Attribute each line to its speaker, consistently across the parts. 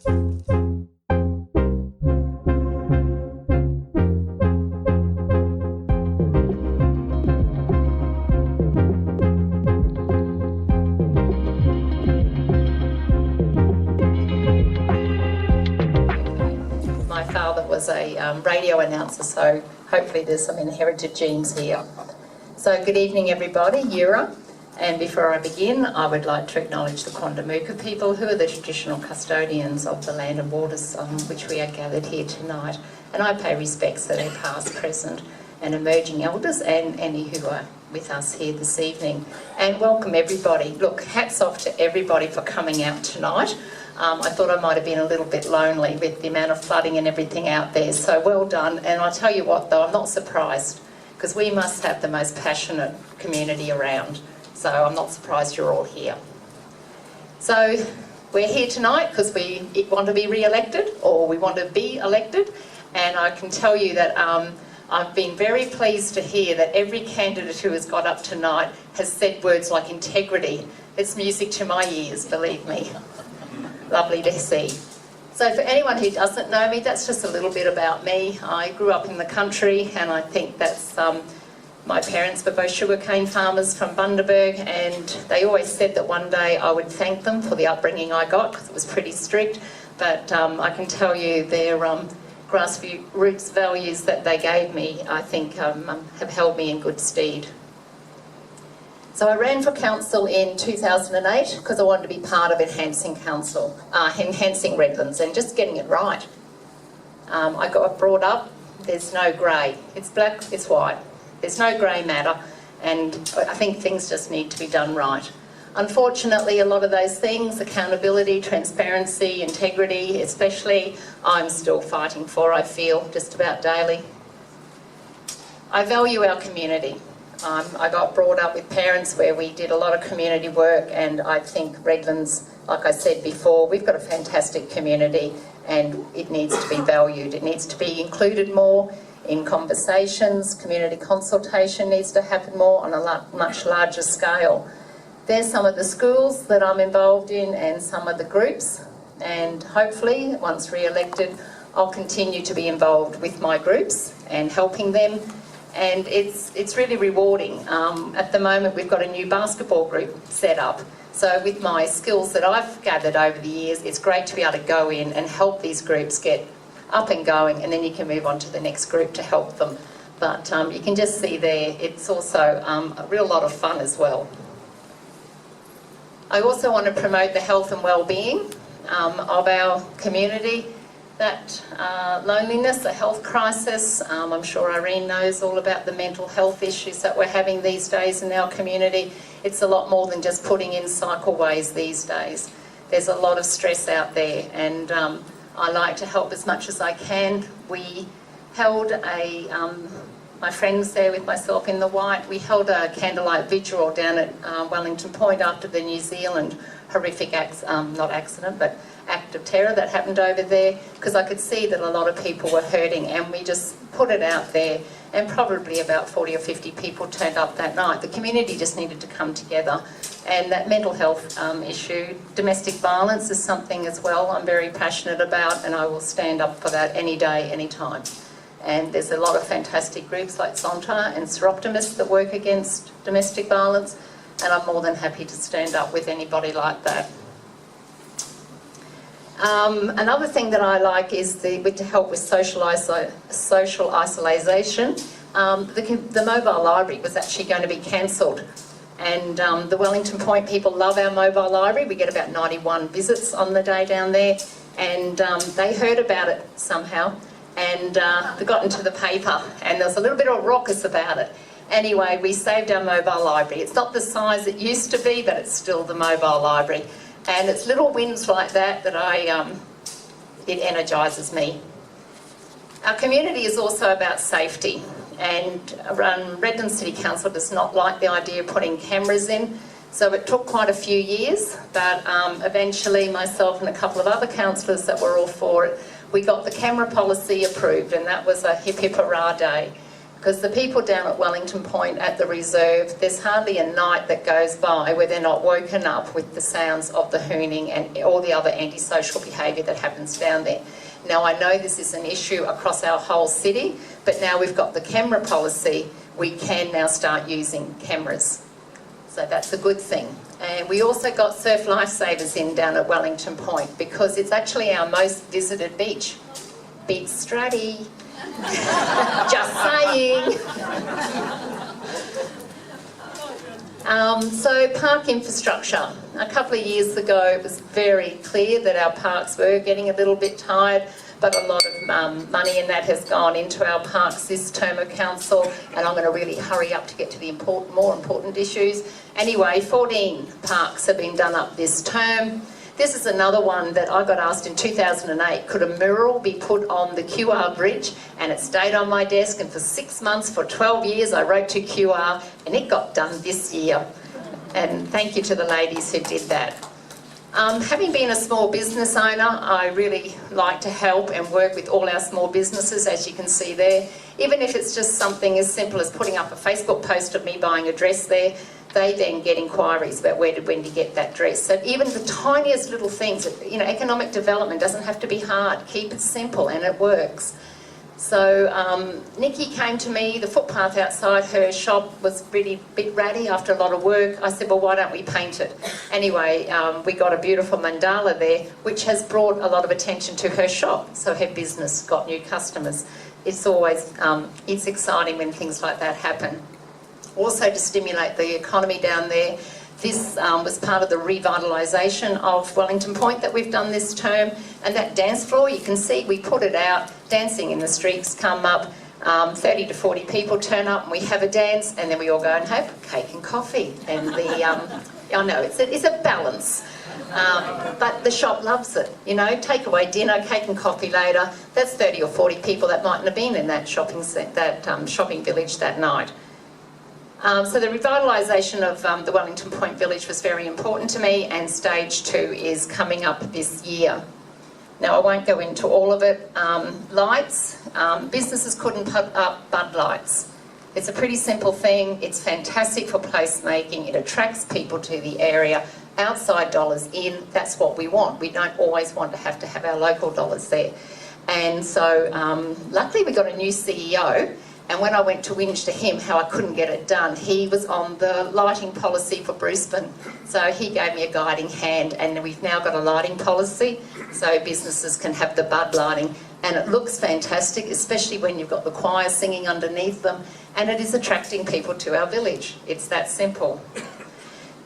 Speaker 1: My father was a radio announcer, so hopefully there's some inherited genes here. So good evening everybody, Yura. And before I begin, I would like to acknowledge the Quandamooka people, who are the traditional custodians of the land and waters on which we are gathered here tonight. And I pay respects to their past, present and emerging elders and any who are with us here this evening. And welcome everybody. Look, hats off to everybody for coming out tonight. I thought I might have been a little bit lonely with the amount of flooding and everything out there, so well done. And I'll tell you what though, I'm not surprised, because we must have the most passionate community around. So I'm not surprised you're all here. So we're here tonight because we want to be re-elected, or we want to be elected, and I can tell you that I've been very pleased to hear that every candidate who has got up tonight has said words like integrity. It's music to my ears, believe me. Lovely to see. So for anyone who doesn't know me, that's just a little bit about me. I grew up in the country, and I think that's my parents were both sugarcane farmers from Bundaberg, and they always said that one day I would thank them for the upbringing I got, because it was pretty strict, but I can tell you their grassroots values that they gave me, I think have held me in good stead. So I ran for council in 2008 because I wanted to be part of enhancing Redlands and just getting it right. I got brought up, there's no grey, it's black, it's white. There's no grey matter, and I think things just need to be done right. Unfortunately, a lot of those things, accountability, transparency, integrity, especially, I'm still fighting for, I feel, just about daily. I value our community. I got brought up with parents where we did a lot of community work, and I think Redlands, like I said before, we've got a fantastic community and it needs to be valued. It needs to be included more in conversations. Community consultation needs to happen more on a much larger scale. There's some of the schools that I'm involved in and some of the groups, and hopefully once re-elected I'll continue to be involved with my groups and helping them, and it's really rewarding. At the moment we've got a new basketball group set up, so with my skills that I've gathered over the years, it's great to be able to go in and help these groups get up and going, and then you can move on to the next group to help them. But you can just see there, it's also a real lot of fun as well. I also want to promote the health and well-being of our community. That loneliness, the health crisis, I'm sure Irene knows all about the mental health issues that we're having these days in our community. It's a lot more than just putting in cycleways these days. There's a lot of stress out there, and I like to help as much as I can. We held my friends there with myself in the white, we held a candlelight vigil down at Wellington Point after the New Zealand horrific act of terror that happened over there, because I could see that a lot of people were hurting, and we just put it out there, and probably about 40 or 50 people turned up that night. The community just needed to come together, and that mental health issue, domestic violence is something as well I'm very passionate about, and I will stand up for that any day, any time. And there's a lot of fantastic groups like Sonta and Seroptimus that work against domestic violence, and I'm more than happy to stand up with anybody like that. Another thing that I like is to help with social isolation. The mobile library was actually going to be cancelled, and the Wellington Point people love our mobile library. We get about 91 visits on the day down there, and they heard about it somehow, and they got into the paper, and there was a little bit of a raucous about it. Anyway, we saved our mobile library. It's not the size it used to be, but it's still the mobile library. And it's little wins like that that it energises me. Our community is also about safety, and Redland City Council does not like the idea of putting cameras in, so it took quite a few years, but eventually myself and a couple of other councillors that were all for it, we got the camera policy approved, and that was a hip hip hurrah day. Because the people down at Wellington Point at the reserve, there's hardly a night that goes by where they're not woken up with the sounds of the hooning and all the other antisocial behaviour that happens down there. Now, I know this is an issue across our whole city, but now we've got the camera policy, we can now start using cameras. So that's a good thing. And we also got surf lifesavers in down at Wellington Point because it's actually our most visited beach. Beach Stratty. Just saying. So park infrastructure. A couple of years ago it was very clear that our parks were getting a little bit tired, but a lot of money in that has gone into our parks this term of council, and I'm going to really hurry up to get to the more important issues. Anyway, 14 parks have been done up this term. This is another one that I got asked in 2008, could a mural be put on the QR bridge? And it stayed on my desk, and for 6 months, for 12 years, I wrote to QR, and it got done this year. And thank you to the ladies who did that. Having been a small business owner, I really like to help and work with all our small businesses, as you can see there. Even if it's just something as simple as putting up a Facebook post of me buying a dress there, they then get inquiries about where did Wendy get that dress. So even the tiniest little things, you know, economic development doesn't have to be hard. Keep it simple and it works. So Nikki came to me, the footpath outside her shop was really a bit ratty after a lot of work. I said, well, why don't we paint it? Anyway, we got a beautiful mandala there, which has brought a lot of attention to her shop. So her business got new customers. It's always, it's exciting when things like that happen. Also to stimulate the economy down there, this was part of the revitalisation of Wellington Point that we've done this term. And that dance floor, you can see we put it out, dancing in the streets come up, 30 to 40 people turn up and we have a dance, and then we all go and have cake and coffee. And the, I know, it's a balance. But the shop loves it, you know, take away dinner, cake and coffee later, that's 30 or 40 people that mightn't have been in that shopping village that night. So the revitalisation of the Wellington Point Village was very important to me, and stage 2 is coming up this year. Now I won't go into all of it. Lights, businesses couldn't put up bud lights. It's a pretty simple thing, it's fantastic for placemaking, it attracts people to the area, outside dollars in, that's what we want. We don't always want to have our local dollars there. And so luckily we got a new CEO. And when I went to whinge to him how I couldn't get it done, he was on the lighting policy for Brisbane. So he gave me a guiding hand, and we've now got a lighting policy so businesses can have the bud lighting. And it looks fantastic, especially when you've got the choir singing underneath them, and it is attracting people to our village. It's that simple.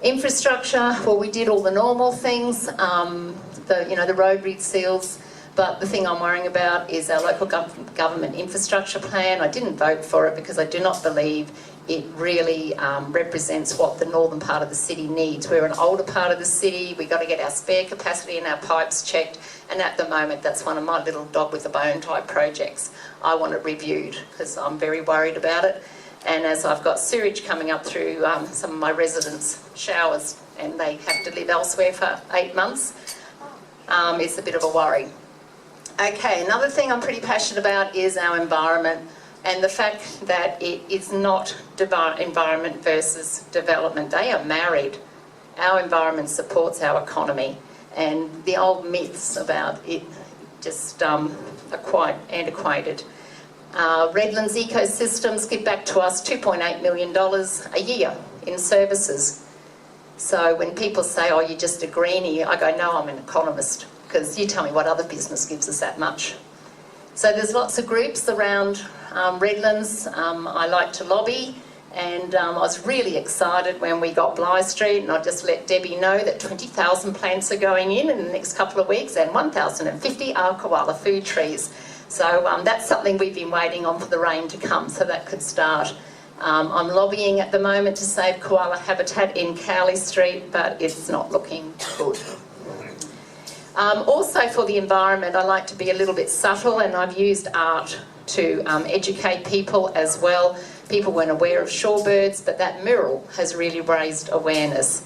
Speaker 1: Infrastructure, well, we did all the normal things, the road reseals. But the thing I'm worrying about is our local government infrastructure plan. I didn't vote for it because I do not believe it really represents what the northern part of the city needs. We're an older part of the city, we've got to get our spare capacity and our pipes checked, and at the moment that's one of my little dog with a bone type projects. I want it reviewed because I'm very worried about it. And as I've got sewage coming up through some of my residents' showers and they have to live elsewhere for 8 months, it's a bit of a worry. Okay, another thing I'm pretty passionate about is our environment, and the fact that it is not environment versus development. They are married. Our environment supports our economy, and the old myths about it just are quite antiquated. Redlands ecosystems give back to us $2.8 million a year in services. So when people say, oh, you're just a greenie, I go, no, I'm an economist, because you tell me what other business gives us that much. So there's lots of groups around Redlands. I like to lobby, and I was really excited when we got Bligh Street, and I just let Debbie know that 20,000 plants are going in the next couple of weeks, and 1,050 are koala food trees. So that's something we've been waiting on for the rain to come, so that could start. I'm lobbying at the moment to save koala habitat in Cowley Street, but it's not looking good. Also for the environment, I like to be a little bit subtle, and I've used art to educate people as well. People weren't aware of shorebirds, but that mural has really raised awareness.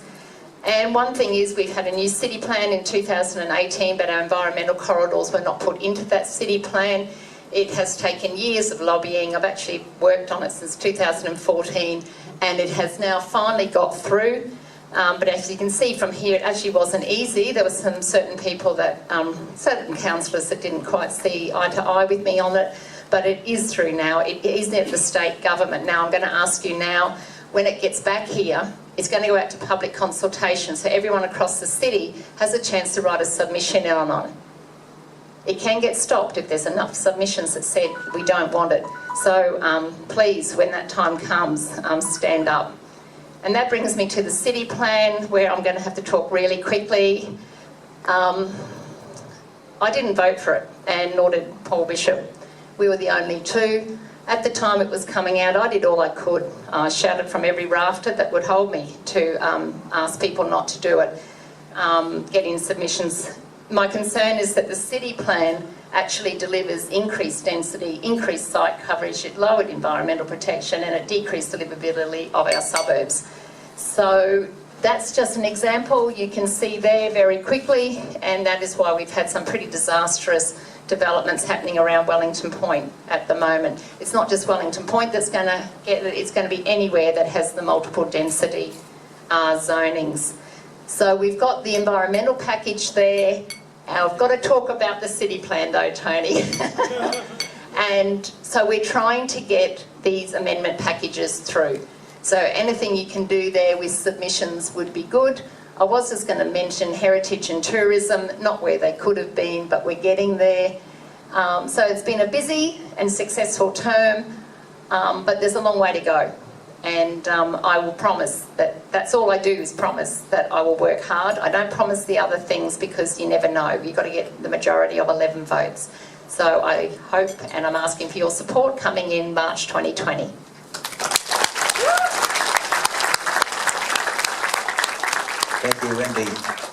Speaker 1: And one thing is, we've had a new city plan in 2018, but our environmental corridors were not put into that city plan. It has taken years of lobbying. I've actually worked on it since 2014, and it has now finally got through. But as you can see from here, it actually wasn't easy. There were some certain people that, certain councillors that didn't quite see eye to eye with me on it, but it is through now. It is at the state government. Now I'm going to ask you now, when it gets back here, it's going to go out to public consultation, so everyone across the city has a chance to write a submission on it. It can get stopped if there's enough submissions that said we don't want it. So please, when that time comes, stand up. And that brings me to the city plan, where I'm going to have to talk really quickly. I didn't vote for it, and nor did Paul Bishop. We were the only two. At the time it was coming out, I did all I could. I shouted from every rafter that would hold me to ask people not to do it, get in submissions. My concern is that the city plan actually delivers increased density, increased site coverage, it lowered environmental protection, and it decreased the livability of our suburbs. So that's just an example you can see there very quickly, and that is why we've had some pretty disastrous developments happening around Wellington Point at the moment. It's not just Wellington Point that's going to get it, it's going to be anywhere that has the multiple density zonings. So we've got the environmental package there. I've got to talk about the city plan though, Tony. And so we're trying to get these amendment packages through. So anything you can do there with submissions would be good. I was just going to mention heritage and tourism, not where they could have been, but we're getting there. So it's been a busy and successful term, but there's a long way to go. And I will promise that that's all I do, is promise that I will work hard. I don't promise the other things because you never know. You've got to get the majority of 11 votes. So I hope, and I'm asking for your support coming in March 2020.
Speaker 2: Thank you, Wendy.